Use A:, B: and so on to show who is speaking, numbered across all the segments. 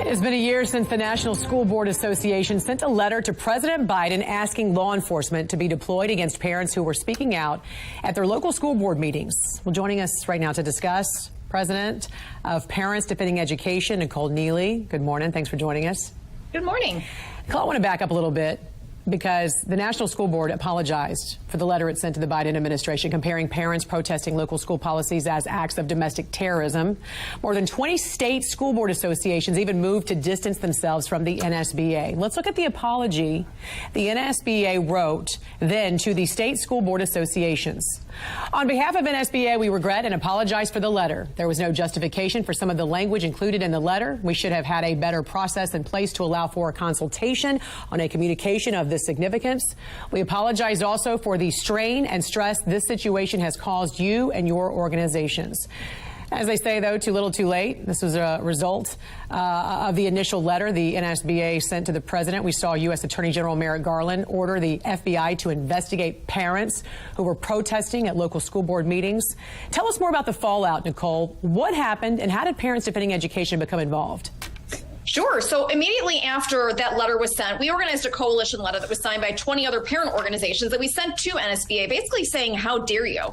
A: It's been a year since the National School Board Association sent a letter to President Biden asking law enforcement to be deployed against parents who were speaking out at their local school board meetings. Well, joining us right now to discuss, President of Parents Defending Education, Nicole Neily. Good morning. Thanks for joining us.
B: Good morning.
A: Nicole, I want to back up a little bit because the National School Board apologized for the letter it sent to the Biden administration comparing parents protesting local school policies as acts of domestic terrorism. More than 20 state school board associations even moved to distance themselves from the NSBA. Let's look at the apology the NSBA wrote then to the state school board associations. On behalf of NSBA, we regret and apologize for the letter. There was no justification for some of the language included in the letter. We should have had a better process in place to allow for a consultation on a communication of this significance. We apologize also for the strain and stress this situation has caused you and your organizations. As they say, though, too little, too late. This was a result of the initial letter the NSBA sent to the president. We saw U.S. Attorney General Merrick Garland order the FBI to investigate parents who were protesting at local school board meetings. Tell us more about the fallout, Nicole. What happened and how did Parents Defending Education become involved?
B: Sure. So immediately after that letter was sent, we organized a coalition letter that was signed by 20 other parent organizations that we sent to NSBA, basically saying, how dare you?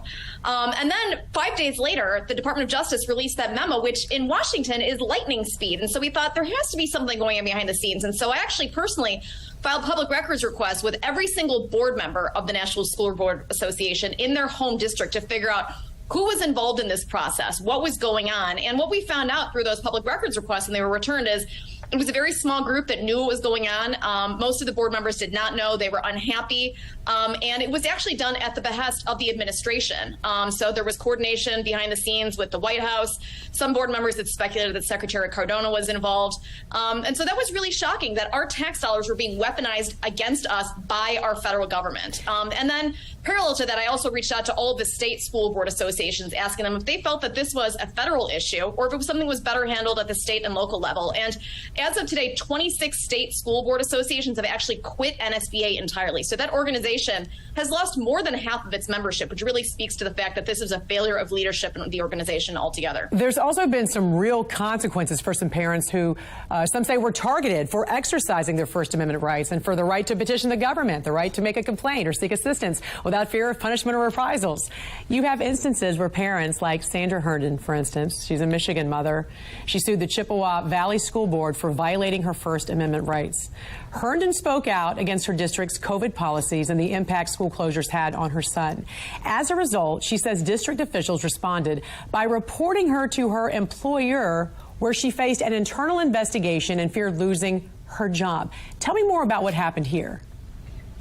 B: And then 5 days later, the Department of Justice released that memo, which in Washington is lightning speed. And so we thought there has to be something going on behind the scenes. And so I actually personally filed public records requests with every single board member of the National School Board Association in their home district to figure out who was involved in this process, what was going on. And what we found out through those public records requests when they were returned is it was a very small group that knew what was going on. Most of the board members did not know. They were unhappy. And it was actually done at the behest of the administration. So there was coordination behind the scenes with the White House. Some board members had speculated that Secretary Cardona was involved. And so that was really shocking that our tax dollars were being weaponized against us by our federal government. And then parallel to that, I also reached out to all of the state school board associations, asking them if they felt that this was a federal issue or if it was something that was better handled at the state and local level. And as of today, 26 state school board associations have actually quit NSBA entirely. So that organization has lost more than half of its membership, which really speaks to the fact that this is a failure of leadership in the organization altogether.
A: There's also been some real consequences for some parents who some say were targeted for exercising their First Amendment rights and for the right to petition the government, the right to make a complaint or seek assistance without fear of punishment or reprisals. You have instances where parents like Sandra Herndon, for instance, she's a Michigan mother. She sued the Chippewa Valley School Board for violating her First Amendment rights. Herndon spoke out against her district's COVID policies and the impact school closures had on her son. As a result, she says district officials responded by reporting her to her employer, where she faced an internal investigation and feared losing her job. Tell me more about what happened here.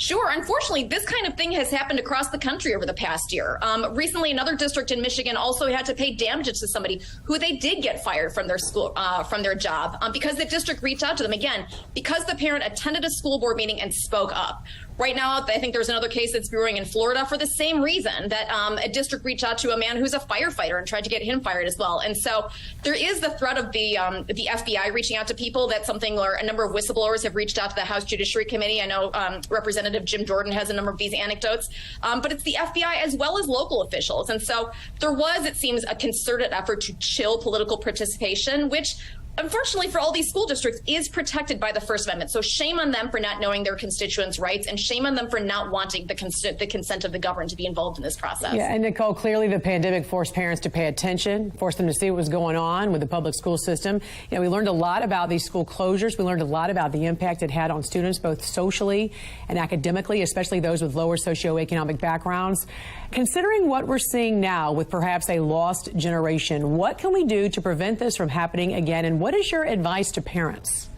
B: Sure. Unfortunately, this kind of thing has happened across the country over the past year. Recently, another district in Michigan also had to pay damages to somebody who they did get fired from their school, from their job, because the district reached out to them again, because the parent attended a school board meeting and spoke up. Right now, I think there's another case that's brewing in Florida for the same reason, that a district reached out to a man who's a firefighter and tried to get him fired as well. And so there is the threat of the FBI reaching out to people. That's something where a number of whistleblowers have reached out to the House Judiciary Committee. I know Representative Jim Jordan has a number of these anecdotes, but it's the FBI as well as local officials. And so there was, it seems, a concerted effort to chill political participation, which unfortunately for all these school districts is protected by the First Amendment. So shame on them for not knowing their constituents' rights, and shame on them for not wanting the consent of the governed to be involved in this process.
A: Yeah, and Nicole, clearly the pandemic forced parents to pay attention, forced them to see what was going on with the public school system. You know, we learned a lot about these school closures. We learned a lot about the impact it had on students, both socially and academically, especially those with lower socioeconomic backgrounds. Considering what we're seeing now with perhaps a lost generation, what can we do to prevent this from happening again? And what is your advice to parents?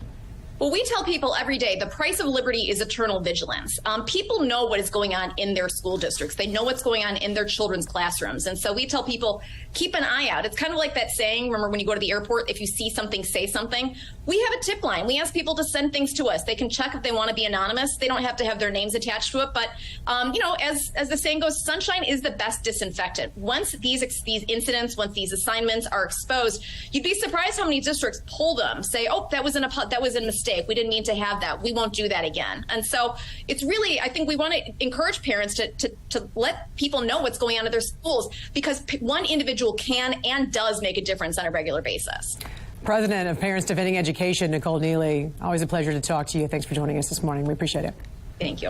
B: Well, we tell people every day the price of liberty is eternal vigilance. People know what is going on in their school districts. They know what's going on in their children's classrooms. And so we tell people, keep an eye out. It's kind of like that saying, remember when you go to the airport, if you see something, say something. We have a tip line. We ask people to send things to us. They can check if they want to be anonymous. They don't have to have their names attached to it. But, you know, as the saying goes, sunshine is the best disinfectant. Once these incidents, once these assignments are exposed, you'd be surprised how many districts pull them, say, oh, that was a mistake. We didn't mean to have that. We won't do that again. And so it's really, I think we want to encourage parents to let people know what's going on at their schools, because one individual can and does make a difference on a regular basis.
A: President of Parents Defending Education, Nicole Neily. Always a pleasure to talk to you. Thanks for joining us this morning. We appreciate it.
B: Thank you.